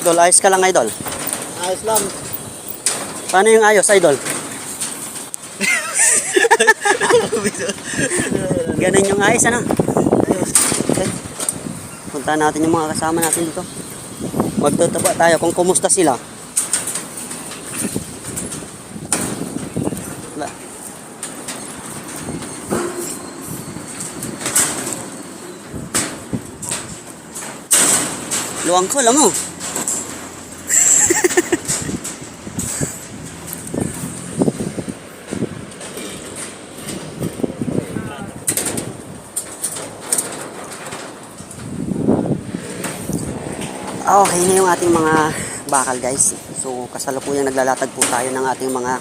idol? Ayos ka lang, idol? Ayos lang. Paano yung ayos, idol? Ganun yung ayos, ano? Okay. Puntahan natin yung mga kasama natin dito. Magtutaba tayo kung kumusta sila. Wala. Luwang ko, alam mo. Okay na yung ating mga bakal, guys. So kasalukuyang naglalatag po tayo ng ating mga